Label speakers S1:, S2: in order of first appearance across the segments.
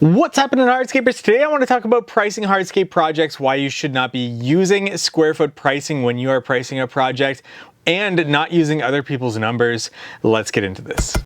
S1: What's happening, Hardscapers? Today I want to talk about pricing hardscape projects, why you should not be using square foot pricing when you are pricing a project, and not using other people's numbers. Let's get into this.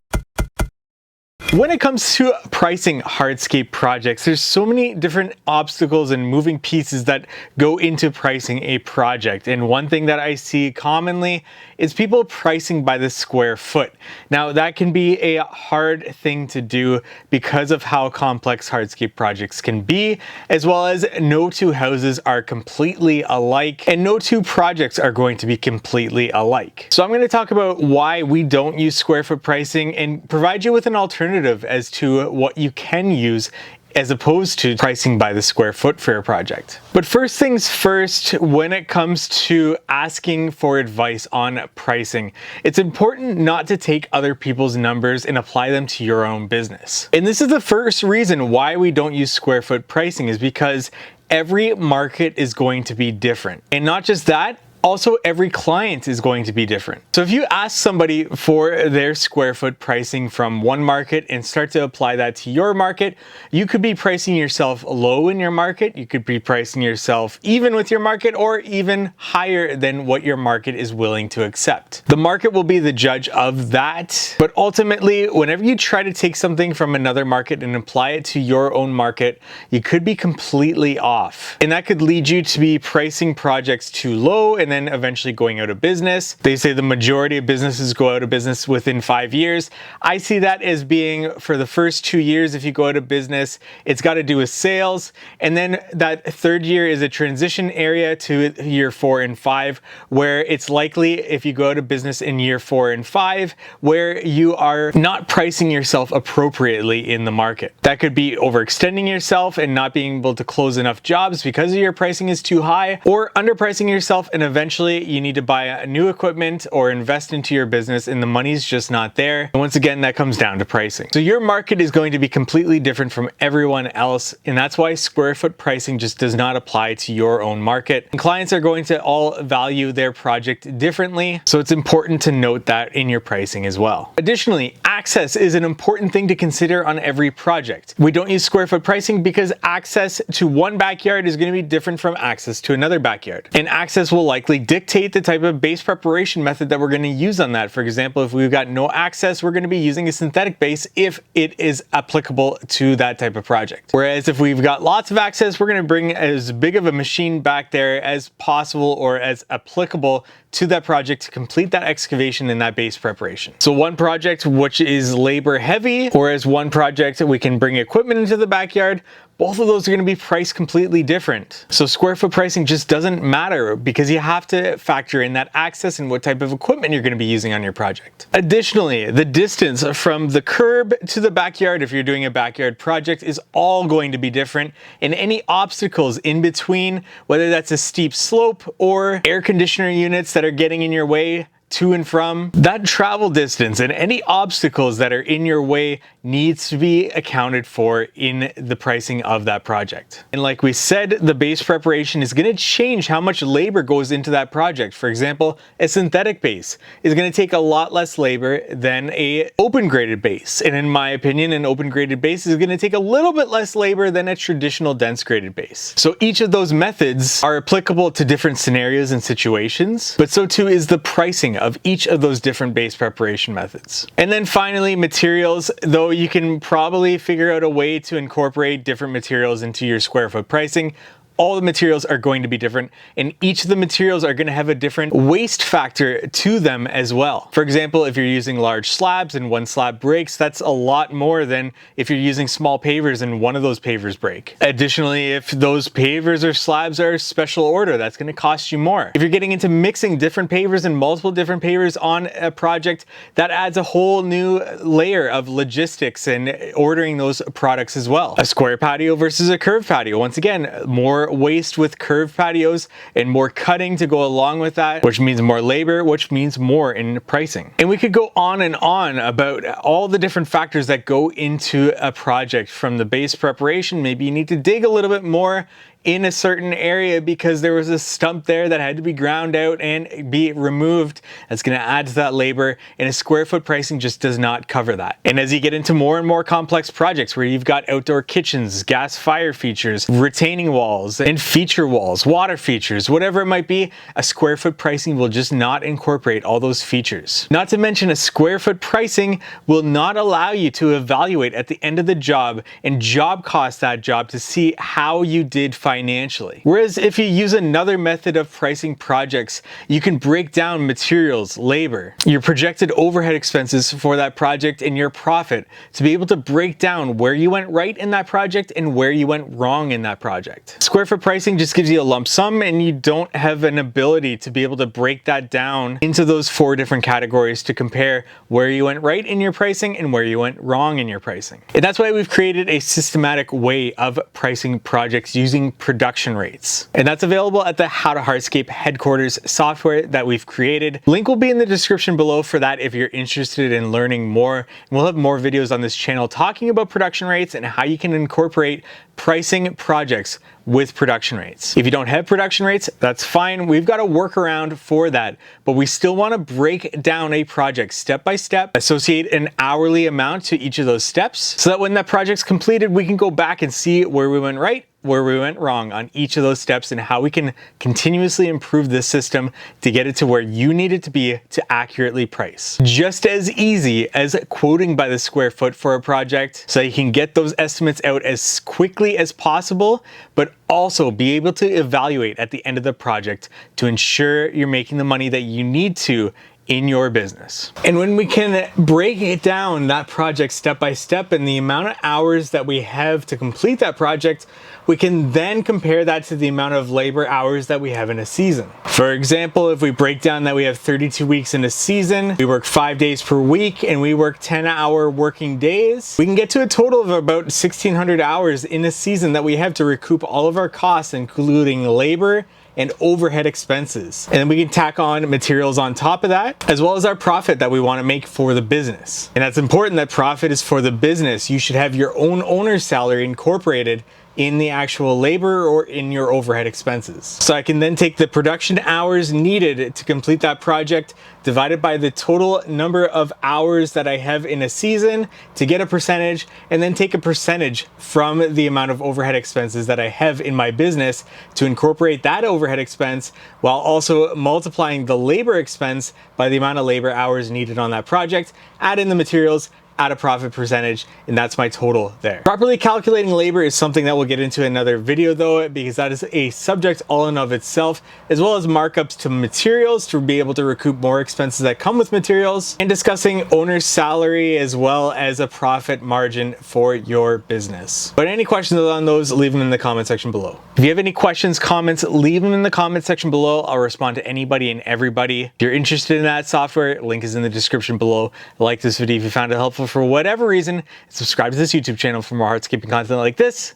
S1: When it comes to pricing hardscape projects, there's so many different obstacles and moving pieces that go into pricing a project. And one thing that I see commonly is people pricing by the square foot. Now, that can be a hard thing to do because of how complex hardscape projects can be, as well as no two houses are completely alike and no two projects are going to be completely alike. So I'm going to talk about why we don't use square foot pricing and provide you with an alternative as to what you can use as opposed to pricing by the square foot for a project. But first things first, when it comes to asking for advice on pricing, it's important not to take other people's numbers and apply them to your own business. And this is the first reason why we don't use square foot pricing, is because every market is going to be different. And not just that, also, every client is going to be different. So if you ask somebody for their square foot pricing from one market and start to apply that to your market, you could be pricing yourself low in your market, you could be pricing yourself even with your market, or even higher than what your market is willing to accept. The market will be the judge of that, but ultimately, whenever you try to take something from another market and apply it to your own market, you could be completely off. And that could lead you to be pricing projects too low and then eventually going out of business. They say the majority of businesses go out of business within 5 years. I see that as being for the first 2 years. If you go out of business, it's got to do with sales. And then that third year is a transition area to year 4 and 5, where it's likely, if you go out of business in year 4 and 5, where you are not pricing yourself appropriately in the market. That could be overextending yourself and not being able to close enough jobs because your pricing is too high, or underpricing yourself and eventually you need to buy a new equipment or invest into your business and the money's just not there. And once again, that comes down to pricing. So your market is going to be completely different from everyone else, and that's why square foot pricing just does not apply to your own market. And clients are going to all value their project differently, so it's important to note that in your pricing as well. Additionally, access is an important thing to consider on every project. We don't use square foot pricing because access to one backyard is going to be different from access to another backyard. And access will likely dictate the type of base preparation method that we're going to use on that. For example, if we've got no access, we're going to be using a synthetic base if it is applicable to that type of project. Whereas if we've got lots of access, we're going to bring as big of a machine back there as possible or as applicable to that project to complete that excavation and that base preparation. So one project which is labor heavy, whereas one project we can bring equipment into the backyard, both of those are going to be priced completely different. So square foot pricing just doesn't matter because you have to factor in that access and what type of equipment you're going to be using on your project. Additionally, the distance from the curb to the backyard, if you're doing a backyard project, is all going to be different, and any obstacles in between, whether that's a steep slope or air conditioner units that are getting in your way to and from, that travel distance and any obstacles that are in your way needs to be accounted for in the pricing of that project. And like we said, the base preparation is going to change how much labor goes into that project. For example, a synthetic base is going to take a lot less labor than a open graded base. And in my opinion, an open graded base is going to take a little bit less labor than a traditional dense graded base. So each of those methods are applicable to different scenarios and situations, but so too is the pricing of each of those different base preparation methods. And then finally, materials, though you can probably figure out a way to incorporate different materials into your square foot pricing, all the materials are going to be different, and each of the materials are going to have a different waste factor to them as well. For example, if you're using large slabs and one slab breaks, that's a lot more than if you're using small pavers and one of those pavers break. Additionally, if those pavers or slabs are special order, that's going to cost you more. If you're getting into mixing different pavers and multiple different pavers on a project, that adds a whole new layer of logistics and ordering those products as well. A square patio versus a curved patio. Once again, more waste with curved patios and more cutting to go along with that, which means more labor, which means more in pricing. And we could go on and on about all the different factors that go into a project from the base preparation. Maybe you need to dig a little bit more in a certain area because there was a stump there that had to be ground out and be removed. That's going to add to that labor, and a square foot pricing just does not cover that. And as you get into more and more complex projects where you've got outdoor kitchens, gas fire features, retaining walls and feature walls, water features, whatever it might be, a square foot pricing will just not incorporate all those features. Not to mention, a square foot pricing will not allow you to evaluate at the end of the job and job cost that job to see how you did financially. Whereas if you use another method of pricing projects, you can break down materials, labor, your projected overhead expenses for that project, and your profit to be able to break down where you went right in that project and where you went wrong in that project. Square foot pricing just gives you a lump sum, and you don't have an ability to be able to break that down into those 4 different categories to compare where you went right in your pricing and where you went wrong in your pricing. And that's why we've created a systematic way of pricing projects using production rates. And that's available at the How to Hardscape headquarters software that we've created. Link will be in the description below for that if you're interested in learning more. And we'll have more videos on this channel talking about production rates and how you can incorporate pricing projects with production rates. If you don't have production rates, that's fine. We've got a workaround for that, but we still want to break down a project step by step, associate an hourly amount to each of those steps, so that when that project's completed, we can go back and see where we went right, where we went wrong on each of those steps, and how we can continuously improve this system to get it to where you need it to be to accurately price. Just as easy as quoting by the square foot for a project, so you can get those estimates out as quickly as possible, but also be able to evaluate at the end of the project to ensure you're making the money that you need to in your business. And when we can break it down, that project step by step, and the amount of hours that we have to complete that project, we can then compare that to the amount of labor hours that we have in a season. For example, if we break down that we have 32 weeks in a season, we work 5 days per week, and we work 10-hour working days, we can get to a total of about 1,600 hours in a season that we have to recoup all of our costs, including labor and overhead expenses. And then we can tack on materials on top of that, as well as our profit that we want to make for the business. And that's important that profit is for the business. You should have your own owner's salary incorporated in the actual labor or in your overhead expenses. So I can then take the production hours needed to complete that project, divided by the total number of hours that I have in a season to get a percentage, and then take a percentage from the amount of overhead expenses that I have in my business to incorporate that overhead expense, while also multiplying the labor expense by the amount of labor hours needed on that project, add in the materials, add a profit percentage, and that's my total there. Properly calculating labor is something that we'll get into another video though, because that is a subject all in of itself, as well as markups to materials to be able to recoup more expenses that come with materials, and discussing owner's salary as well as a profit margin for your business. But any questions on those, leave them in the comment section below. If you have any questions, comments, leave them in the comment section below. I'll respond to anybody and everybody. If you're interested in that software, link is in the description below. Like this video if you found it helpful for whatever reason, subscribe to this YouTube channel for more hardscaping content like this.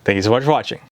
S1: Thank you so much for watching.